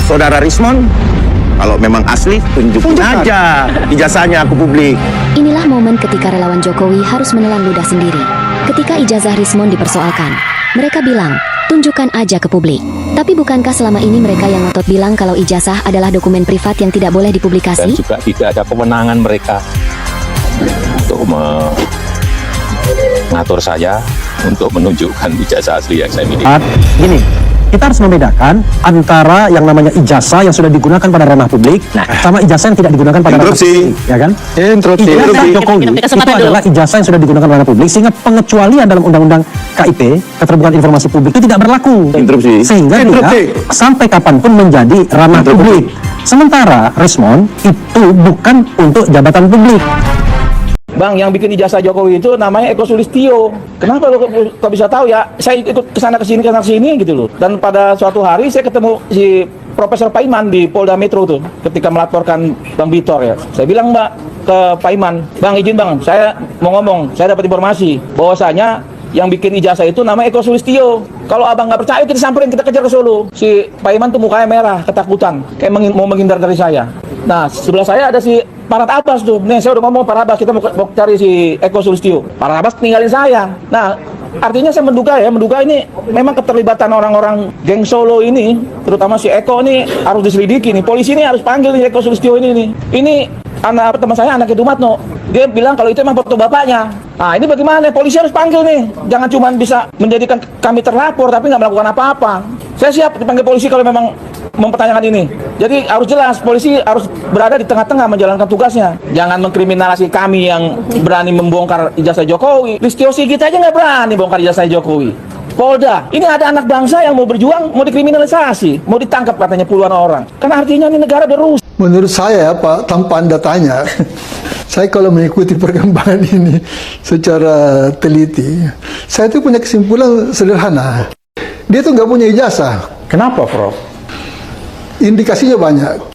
Saudara Rismond, kalau memang asli, tunjukin aja ijazahnya ke publik. Inilah momen ketika relawan Jokowi harus menelan ludah sendiri. Ketika ijazah Rismond dipersoalkan, mereka bilang, tunjukkan aja ke publik. Tapi bukankah selama ini mereka yang ngotot bilang kalau ijazah adalah dokumen privat yang tidak boleh dipublikasi? Dan juga tidak ada kewenangan mereka untuk mengatur saya untuk menunjukkan ijazah asli yang saya miliki. Gini, kita harus membedakan antara yang namanya ijazah yang sudah digunakan pada ranah publik sama ijazah yang tidak digunakan pada ranah publik, ya kan? Ijazah Jokowi itu adalah ijazah yang sudah digunakan pada ranah publik, sehingga pengecualian dalam Undang-Undang KIP, Keterbukaan Informasi Publik, itu tidak berlaku. Sehingga dia sampai kapanpun menjadi ranah publik. Sementara Rismond itu bukan untuk jabatan publik. Bang, yang bikin ijazah Jokowi itu namanya Eko Sulistyo. Kenapa lo kok bisa tahu ya? Saya ikut kesana kesini gitu loh. Dan pada suatu hari saya ketemu si Profesor Paiman di Polda Metro tuh, ketika melaporkan Bang Bitor ya. Saya bilang Mbak ke Paiman, Bang izin Bang, saya mau ngomong, saya dapat informasi bahwasanya yang bikin ijazah itu namanya Eko Sulistyo. Kalau abang nggak percaya, kita samperin, kita kejar ke Solo. Si Paiman tuh mukanya merah, ketakutan, kayak mau menghindar dari saya. Nah, sebelah saya ada si Parat Abbas tuh. Nih, saya udah ngomong Parat Abbas, kita mau cari si Eko Sulistyo. Parat Abbas tinggalin saya. Nah, artinya saya menduga ini memang keterlibatan orang-orang geng Solo ini, terutama si Eko ini harus diselidiki nih. Polisi ini harus panggil nih Eko Sulistyo ini nih. Ini anak teman saya, anaknya Dumatno. Dia bilang kalau itu emang foto bapaknya. Nah, ini bagaimana? Polisi harus panggil nih. Jangan cuma bisa menjadikan kami terlapor tapi nggak melakukan apa-apa. Saya siap dipanggil polisi kalau memang mempertanyakan ini. Jadi harus jelas, polisi harus berada di tengah-tengah menjalankan tugasnya. Jangan mengkriminalisasi kami yang berani membongkar ijazah Jokowi. Listio Sigit aja nggak berani bongkar ijazah Jokowi. Polda, ini ada anak bangsa yang mau berjuang, mau dikriminalisasi, mau ditangkap katanya puluhan orang. Kan artinya ini negara udah rusak. Menurut saya, Pak, tanpa Anda tanya, saya kalau mengikuti perkembangan ini secara teliti, saya itu punya kesimpulan sederhana. Dia tuh nggak punya ijazah. Kenapa, Prof? Indikasinya banyak.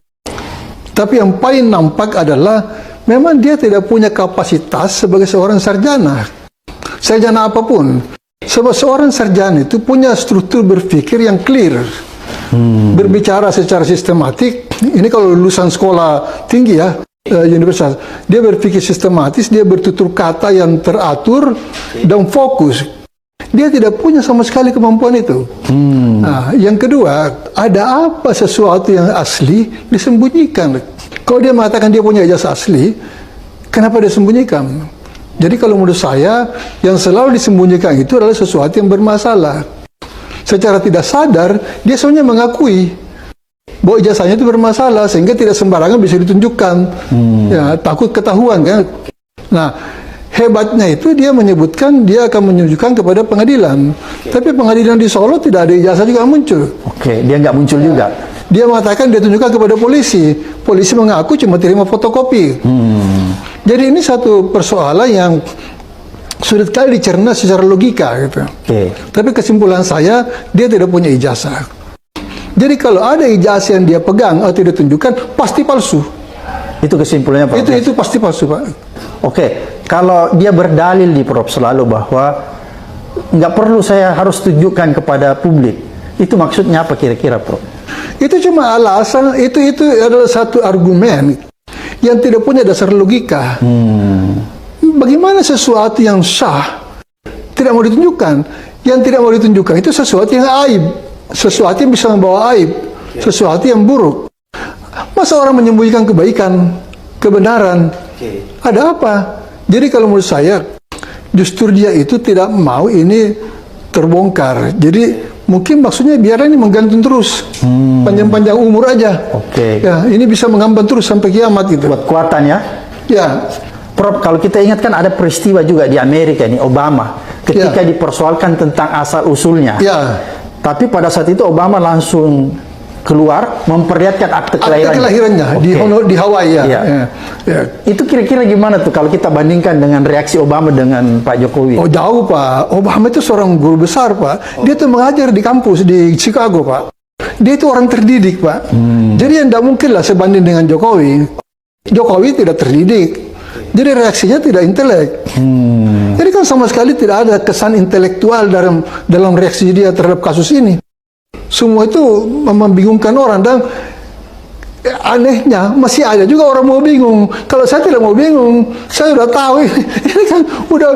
Tapi yang paling nampak adalah memang dia tidak punya kapasitas sebagai seorang sarjana. Sarjana apapun. Sebab seorang sarjana itu punya struktur berpikir yang clear. Berbicara secara sistematik. Ini kalau lulusan sekolah tinggi ya, universitas. Dia berpikir sistematis, dia bertutur kata yang teratur dan fokus. Dia tidak punya sama sekali kemampuan itu. Nah, yang kedua, ada apa sesuatu yang asli disembunyikan? Kalau dia mengatakan dia punya ijazah asli, kenapa dia sembunyikan? Jadi kalau menurut saya, yang selalu disembunyikan itu adalah sesuatu yang bermasalah. Secara tidak sadar, dia sebenarnya mengakui bahwa ijazahnya itu bermasalah, sehingga tidak sembarangan bisa ditunjukkan. Ya, takut ketahuan kan. Nah, hebatnya itu dia menyebutkan dia akan menunjukkan kepada pengadilan. Tapi pengadilan di Solo tidak ada ijazah juga muncul. Dia nggak muncul juga. Dia mengatakan dia tunjukkan kepada polisi. Polisi mengaku cuma terima fotokopi. Jadi ini satu persoalan yang sulit kali dicerna secara logika gitu. Tapi kesimpulan saya, dia tidak punya ijazah. Jadi kalau ada ijazah yang dia pegang atau tidak tunjukkan, pasti palsu. Itu kesimpulannya, Pak. Itu pasti palsu, Pak. Kalau dia berdalil di Prof selalu bahwa nggak perlu saya harus tunjukkan kepada publik, itu maksudnya apa kira-kira, Prof? Itu cuma alasan, itu adalah satu argumen yang tidak punya dasar logika. Bagaimana sesuatu yang sah tidak mau ditunjukkan? Yang tidak mau ditunjukkan itu sesuatu yang aib, sesuatu yang bisa membawa aib, sesuatu yang buruk. Masa orang menyembunyikan kebaikan, kebenaran? Ada apa? Jadi kalau menurut saya, justru dia itu tidak mau ini terbongkar. Jadi mungkin maksudnya biar ini menggantung terus, panjang-panjang umur aja. Ya, ini bisa mengamban terus sampai kiamat gitu. Buat kuatan ya. Ya. Prof, kalau kita ingat kan ada peristiwa juga di Amerika nih, Obama, ketika dipersoalkan tentang asal usulnya. Tapi pada saat itu Obama langsung keluar memperlihatkan akte kelahirannya di Hawaii ya. Itu kira-kira gimana tuh kalau kita bandingkan dengan reaksi Obama dengan Pak Jokowi? Oh jauh, Pak. Obama itu seorang guru besar, Pak. Dia tuh mengajar di kampus di Chicago, Pak. Dia itu orang terdidik, Pak. Jadi yang tidak mungkin lah sebanding dengan Jokowi. Jokowi tidak terdidik. Jadi reaksinya tidak intelek. Jadi kan sama sekali tidak ada kesan intelektual dalam reaksi dia terhadap kasus ini. Semua itu membingungkan orang, dan anehnya masih ada juga orang mau bingung. Kalau saya tidak mau bingung, saya sudah tahu ini kan udah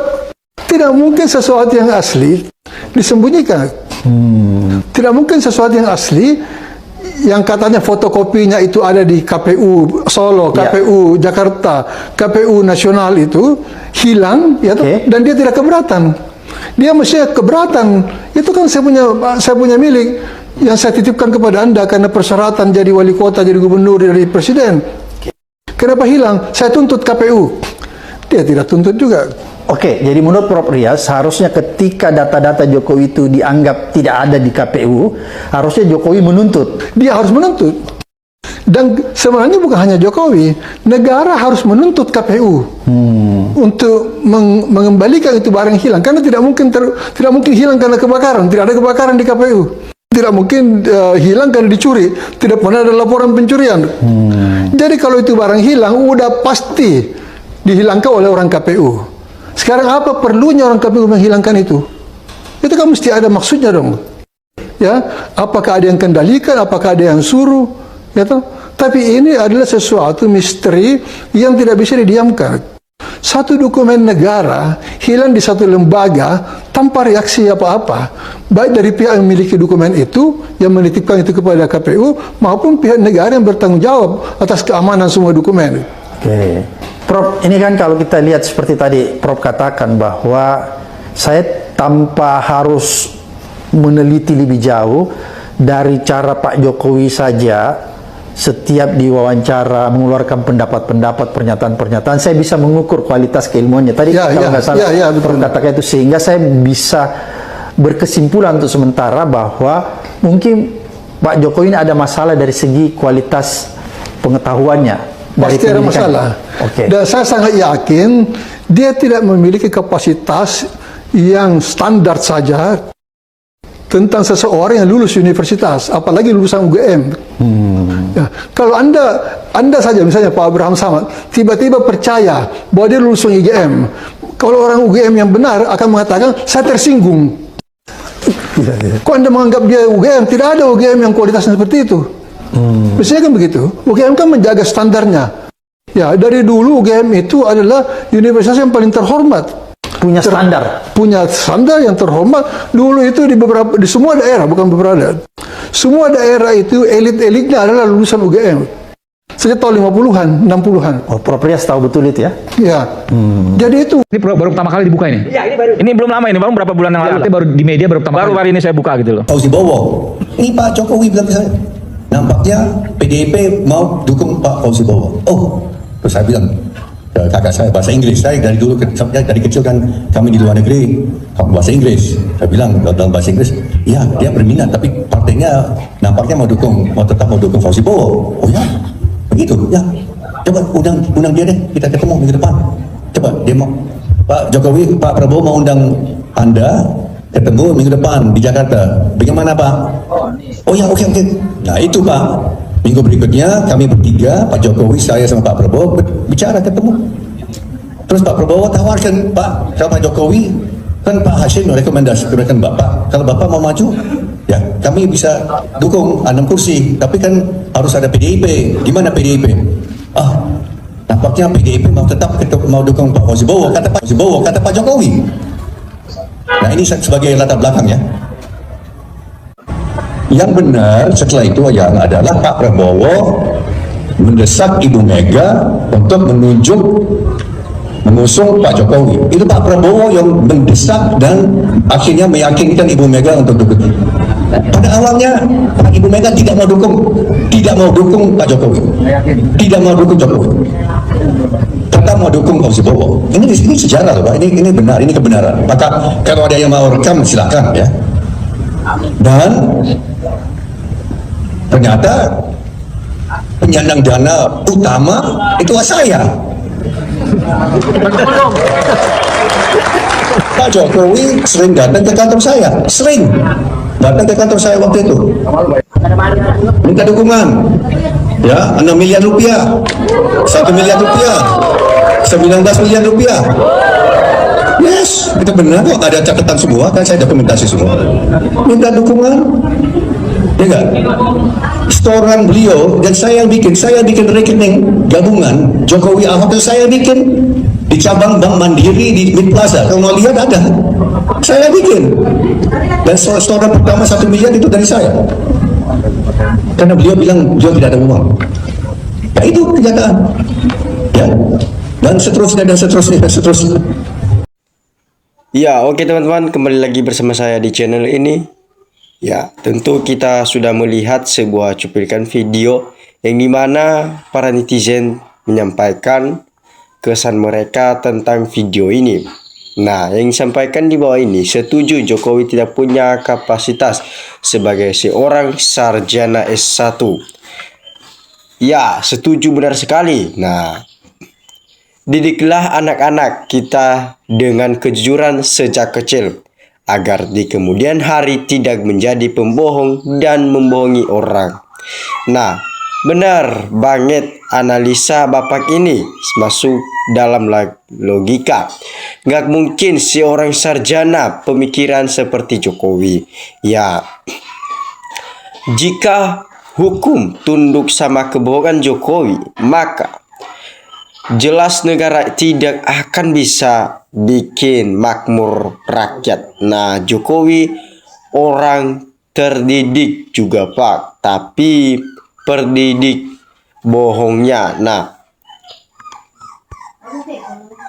tidak mungkin sesuatu yang asli disembunyikan. Tidak mungkin sesuatu yang asli yang katanya fotokopinya itu ada di KPU Solo, KPU Jakarta, KPU nasional itu hilang, ya, dan dia tidak keberatan. Dia mestinya keberatan. Itu kan saya punya milik yang saya titipkan kepada Anda karena persyaratan jadi wali kota, jadi gubernur, dari presiden. Kenapa hilang? Saya tuntut KPU. Dia tidak tuntut juga. Oke, jadi menurut Prof. Rias, seharusnya ketika data-data Jokowi itu dianggap tidak ada di KPU, harusnya Jokowi menuntut. Dia harus menuntut. Dan sebenarnya bukan hanya Jokowi, negara harus menuntut KPU untuk mengembalikan itu barang yang hilang. Karena tidak mungkin hilang karena kebakaran. Tidak ada kebakaran di KPU. Tidak mungkin hilang karena dicuri. Tidak pernah ada laporan pencurian. Jadi kalau itu barang hilang, udah pasti dihilangkan oleh orang KPU. Sekarang apa perlunya orang KPU menghilangkan itu? Itu kan mesti ada maksudnya dong. Ya, apakah ada yang kendalikan, apakah ada yang suruh, ya toh? Tapi ini adalah sesuatu misteri yang tidak bisa didiamkan. Satu dokumen negara hilang di satu lembaga tanpa reaksi apa-apa, baik dari pihak yang memiliki dokumen itu, yang menitipkan itu kepada KPU, maupun pihak negara yang bertanggung jawab atas keamanan semua dokumen. Oke. Prof, ini kan kalau kita lihat seperti tadi Prof katakan bahwa saya tanpa harus meneliti lebih jauh dari cara Pak Jokowi saja setiap diwawancara mengeluarkan pendapat-pendapat, pernyataan-pernyataan, saya bisa mengukur kualitas keilmuannya. Tadi kalau nggak salah Prof katakan itu, sehingga saya bisa berkesimpulan untuk sementara bahwa mungkin Pak Jokowi ini ada masalah dari segi kualitas pengetahuannya. Pasti ada masalah. Dan saya sangat yakin dia tidak memiliki kapasitas yang standar saja tentang seseorang yang lulus universitas, apalagi lulusan UGM. Ya, kalau anda saja misalnya Pak Abraham Samad tiba-tiba percaya bahwa dia lulusan UGM, kalau orang UGM yang benar akan mengatakan saya tersinggung. Kok Anda menganggap dia UGM? Tidak ada UGM yang kualitasnya seperti itu. Biasanya kan begitu. UGM kan menjaga standarnya. Ya, dari dulu UGM itu adalah universitas yang paling terhormat. Punya standar. Punya standar yang terhormat. Dulu itu di semua daerah, bukan beberapa daerah. Semua daerah itu elit-elitnya adalah lulusan UGM. Sejak tahun 50-an, 60-an. Oh, Prof Rias tahu betul itu ya? Ya. Jadi itu. Ini baru pertama kali dibuka ini? Iya, ini baru. Ini belum lama, ini baru berapa bulan yang lalu. Baru di media baru pertama kali. Baru hari ini saya buka gitu loh. Fauzi Bowo. Ini Pak Jokowi bilang ke saya, nampaknya PDIP mau dukung Pak Fauzi Bowo. Oh, terus saya bilang ke kakak saya bahasa Inggris. Saya dari dulu dari kecil kan kami di luar negeri bahasa Inggris. Saya bilang dalam bahasa Inggris, ya dia berminat tapi partainya nampaknya mau tetap mau dukung Fauzi Bowo. Oh ya, begitu ya. Coba undang dia deh, kita ketemu minggu depan. Coba dia mau Pak Jokowi, Pak Prabowo mau undang Anda ketemu minggu depan di Jakarta. Bagaimana Pak? Oh ya, oke. Nah itu Pak, minggu berikutnya kami bertiga, Pak Jokowi, saya sama Pak Prabowo bicara ketemu. Terus Pak Prabowo tawarkan, Pak, kalau Pak Jokowi kan Pak Hashim rekomendasikan Bapak, kalau Bapak mau maju, ya kami bisa dukung 6 kursi, tapi kan harus ada PDIP. Gimana PDIP? Nampaknya PDIP mau tetap mau dukung Pak Fauzi Bowo, kata Pak Jokowi. Nah ini sebagai latar belakang ya. Yang benar setelah itu yang adalah Pak Prabowo mendesak Ibu Mega untuk mengusung Pak Jokowi. Itu Pak Prabowo yang mendesak dan akhirnya meyakinkan Ibu Mega untuk dukung. Pada awalnya Pak Ibu Mega tidak mau dukung Pak Jokowi, tidak mau dukung Jokowi. Tetap mau dukung Fauzi Bowo. Ini sejarah loh Pak, ini benar, ini kebenaran. Maka kalau ada yang mau rekam silakan ya. Dan ternyata penyandang dana utama itu saya. Pak Jokowi sering datang ke kantor saya, waktu itu. Minta dukungan. Ya, 6 miliar rupiah, 1 miliar rupiah, 19 miliar rupiah. Yes, itu benar kok. Ada catatan semua, kan saya dokumentasi semua. Minta dukungan, ya enggak? Setoran beliau dan saya bikin rekening gabungan Jokowi Ahok itu saya bikin di cabang Bank Mandiri di Mid Plaza. Kalau mau lihat ada, saya bikin. Dan setoran pertama 1 miliar itu dari saya. Karena beliau bilang beliau tidak ada uang. Ya itu kenyataan. Ya. Dan seterusnya dan seterusnya dan seterusnya. Ya, oke teman-teman, kembali lagi bersama saya di channel ini. Ya, tentu kita sudah melihat sebuah cuplikan video yang dimana para netizen menyampaikan kesan mereka tentang video ini. Nah, yang disampaikan di bawah ini setuju Jokowi tidak punya kapasitas sebagai seorang sarjana S1. Ya, setuju benar sekali. Nah, didiklah anak-anak kita dengan kejujuran sejak kecil, agar di kemudian hari tidak menjadi pembohong dan membohongi orang. Nah, benar banget analisa Bapak ini masuk dalam logika. Nggak mungkin seorang sarjana pemikiran seperti Jokowi. Ya, jika hukum tunduk sama kebohongan Jokowi, maka jelas negara tidak akan bisa bikin makmur rakyat. Nah, Jokowi orang terdidik juga Pak, tapi perdidik bohongnya. Nah,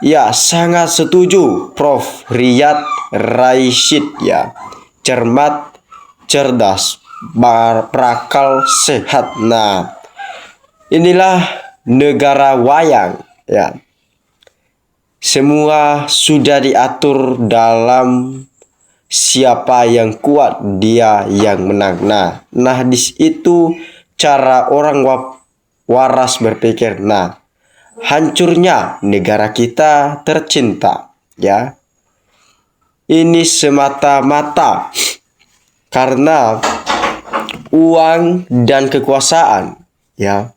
ya sangat setuju Prof. Riyad Rashid ya. Cermat, cerdas, berakal sehat. Nah, inilah negara wayang ya. Semua sudah diatur dalam siapa yang kuat dia yang menang. Nah di situ cara orang waras berpikir. Nah, hancurnya negara kita tercinta ya. Ini semata-mata karena uang dan kekuasaan ya,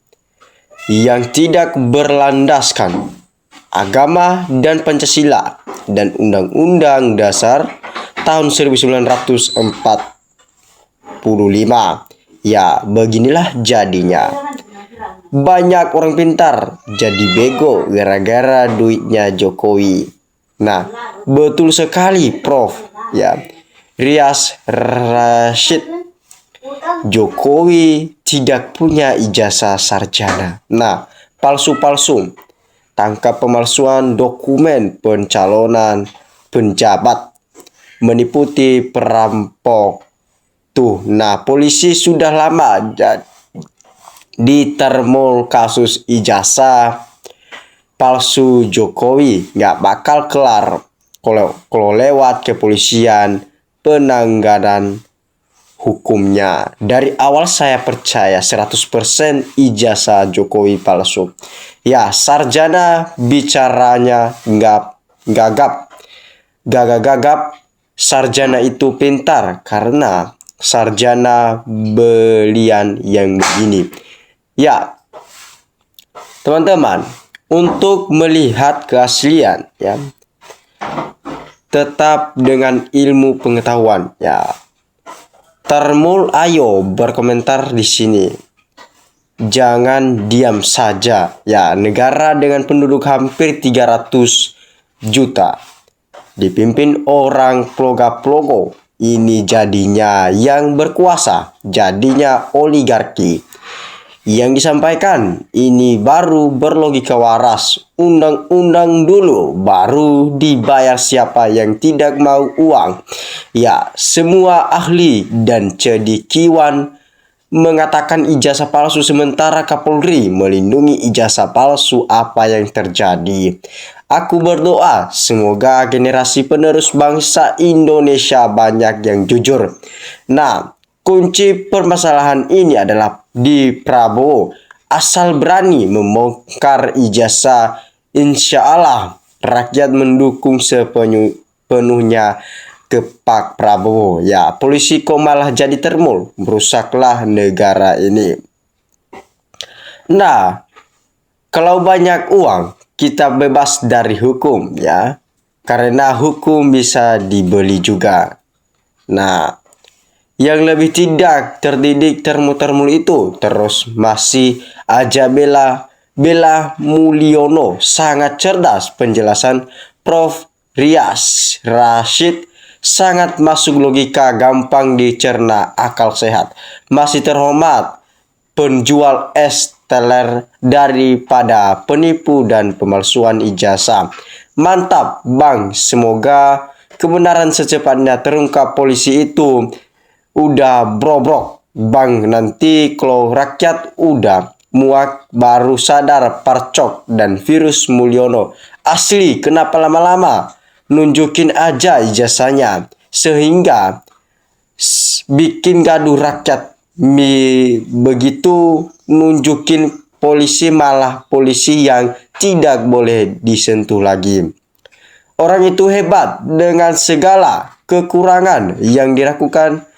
yang tidak berlandaskan agama dan Pancasila dan Undang-Undang Dasar tahun 1945. Ya, beginilah jadinya. Banyak orang pintar jadi bego gara-gara duitnya Jokowi. Nah, betul sekali Prof. Ya, Riyad Rashid. Jokowi tidak punya ijazah sarjana. Nah, palsu-palsu. Tangkap pemalsuan dokumen pencalonan penjabat, meniputi perampok. Tuh, nah polisi sudah lama ditermol kasus ijazah palsu Jokowi. Nggak bakal kelar kalau lewat kepolisian penanganan hukumnya. Dari awal saya percaya 100% ijazah Jokowi palsu. Ya, sarjana bicaranya gagap. Sarjana itu pintar karena sarjana belian yang begini. Ya, teman-teman, untuk melihat keaslian ya, tetap dengan ilmu pengetahuan ya. Termul, ayo berkomentar di sini. Jangan diam saja ya. Negara dengan penduduk hampir 300 juta dipimpin orang ploga-plogo. Ini jadinya yang berkuasa, jadinya oligarki. Yang disampaikan ini baru berlogika waras. Undang-undang dulu, baru dibayar siapa yang tidak mau uang. Ya, semua ahli dan cendekiawan mengatakan ijazah palsu, sementara Kapolri melindungi ijazah palsu. Apa yang terjadi? Aku berdoa semoga generasi penerus bangsa Indonesia banyak yang jujur. Nah, kunci permasalahan ini adalah di Prabowo. Asal berani membongkar ijazah, insya Allah rakyat mendukung sepenuhnya ke Pak Prabowo. Ya, polisi kok malah jadi termul, merusaklah negara ini. Nah, kalau banyak uang, kita bebas dari hukum ya. karena hukum bisa dibeli juga. Nah, yang lebih tidak terdidik termu-termul itu terus masih aja Bella Mulyono. Sangat cerdas penjelasan Prof. Rias Rashid, sangat masuk logika, gampang dicerna, akal sehat. Masih terhormat penjual es teler daripada penipu dan pemalsuan ijazah. Mantap Bang, semoga kebenaran secepatnya terungkap. Polisi itu udah brobrok Bang, nanti kalau rakyat udah muak baru sadar Parcok dan virus Mulyono asli. Kenapa lama-lama? Nunjukin aja ijazahnya, sehingga bikin gaduh rakyat. Begitu nunjukin polisi, malah polisi yang tidak boleh disentuh lagi. Orang itu hebat dengan segala kekurangan yang diragukan,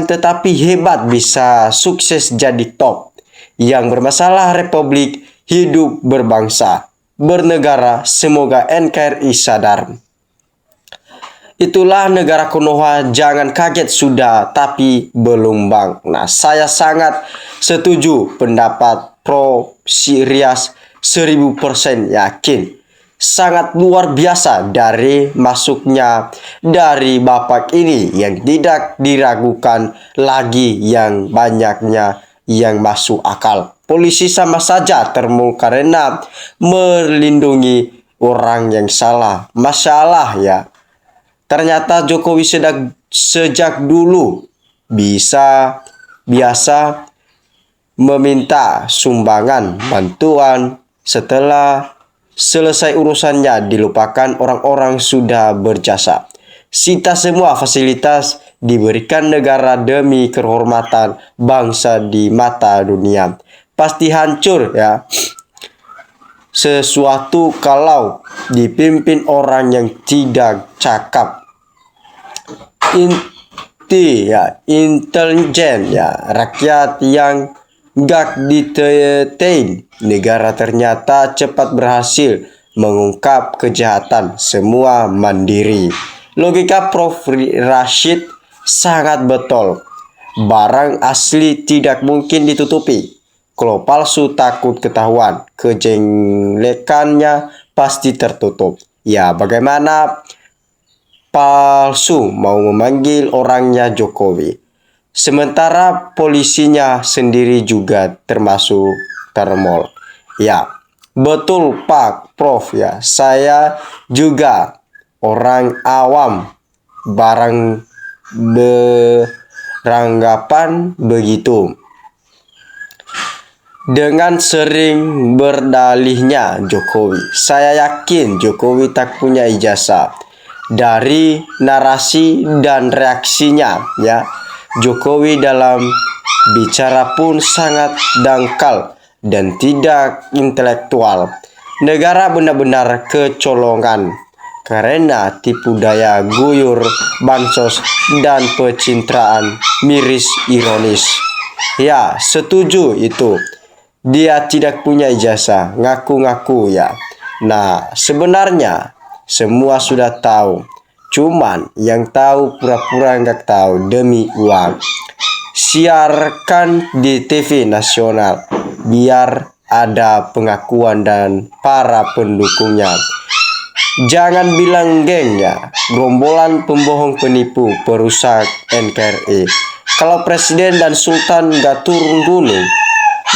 tetapi hebat, bisa sukses jadi top. Yang bermasalah Republik, hidup berbangsa, bernegara. Semoga NKRI sadar. Itulah negara Konoha, jangan kaget sudah tapi belum Bang. Nah, saya sangat setuju pendapat Prof. Rias, 1000% yakin. Sangat luar biasa dari masuknya dari Bapak ini yang tidak diragukan lagi, yang banyaknya yang masuk akal. Polisi sama saja termu karena melindungi orang yang salah. Masalah ya. Ternyata Jokowi sejak dulu biasa meminta sumbangan bantuan, setelah selesai urusannya dilupakan orang-orang sudah berjasa. Sita semua fasilitas diberikan negara demi kehormatan bangsa di mata dunia. Pasti hancur ya sesuatu kalau dipimpin orang yang tidak cakap. Intelijen ya, rakyat yang gak ditetain, negara ternyata cepat berhasil mengungkap kejahatan, semua mandiri. Logika Prof. Rashid sangat betul. Barang asli tidak mungkin ditutupi. Kalau palsu takut ketahuan, kejelekannya pasti tertutup. Ya, bagaimana palsu mau memanggil orangnya Jokowi, sementara polisinya sendiri juga termasuk termol. Ya, betul Pak Prof ya. Saya juga orang awam beranggapan begitu. Dengan sering berdalihnya Jokowi, saya yakin Jokowi tak punya ijazah. Dari narasi dan reaksinya ya, Jokowi dalam bicara pun sangat dangkal dan tidak intelektual. Negara benar-benar kecolongan karena tipu daya, guyur, bansos, dan pencitraan miris ironis. Ya, setuju itu. Dia tidak punya ijazah, ngaku-ngaku ya. Nah, sebenarnya semua sudah tahu. Cuman yang tahu pura-pura nggak tahu demi uang. Siarkan di TV nasional biar ada pengakuan dan para pendukungnya. Jangan bilang geng ya, gerombolan pembohong, penipu, perusak NKRI. Kalau Presiden dan Sultan nggak turun gunung,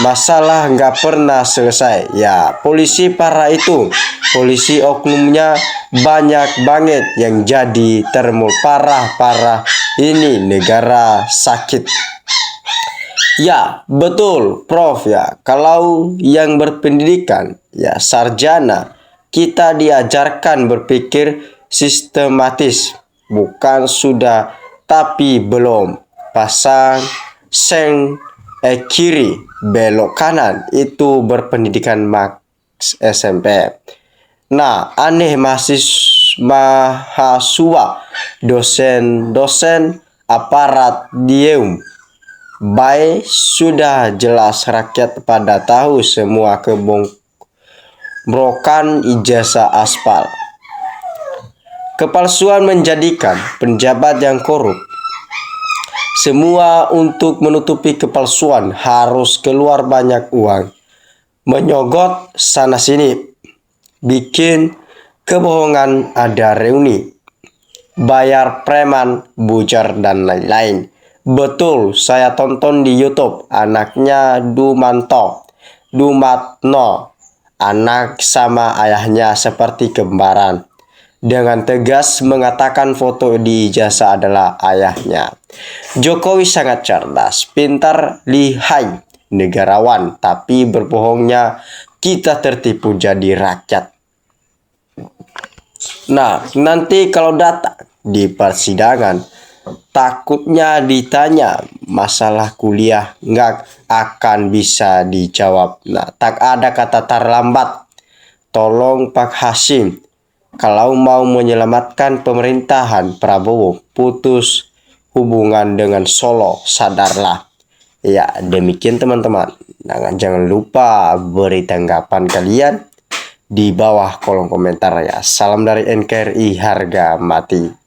masalah nggak pernah selesai. Ya, polisi parah itu. Polisi oknumnya banyak banget yang jadi termul parah-parah. Ini negara sakit. Ya, betul Prof ya. Kalau yang berpendidikan ya sarjana, kita diajarkan berpikir sistematis. Bukan sudah tapi belum. Pasang seng kiri, belok kanan, itu berpendidikan Max SMP. Nah, aneh mahasiswa, dosen aparat diem. Baik, sudah jelas rakyat pada tahu semua kebongkrokan ijazah aspal. Kepalsuan menjadikan penjabat yang korup. Semua untuk menutupi kepalsuan harus keluar banyak uang. Menyogot sana sini. Bikin kebohongan ada reuni. Bayar preman, bujar, dan lain-lain. Betul, saya tonton di YouTube. Anaknya Dumatno. Anak sama ayahnya seperti kembaran. Dengan tegas mengatakan foto di ijazah adalah ayahnya. Jokowi sangat cerdas, pintar, lihai, negarawan, tapi berbohongnya kita tertipu jadi rakyat. Nah, nanti kalau datang di persidangan, takutnya ditanya masalah kuliah nggak akan bisa dijawab. Nah, tak ada kata terlambat. Tolong Pak Hasim, kalau mau menyelamatkan pemerintahan Prabowo, putus hubungan dengan Solo, sadarlah. Ya, demikian teman-teman. Jangan lupa beri tanggapan kalian di bawah kolom komentar ya. Salam dari NKRI, harga mati.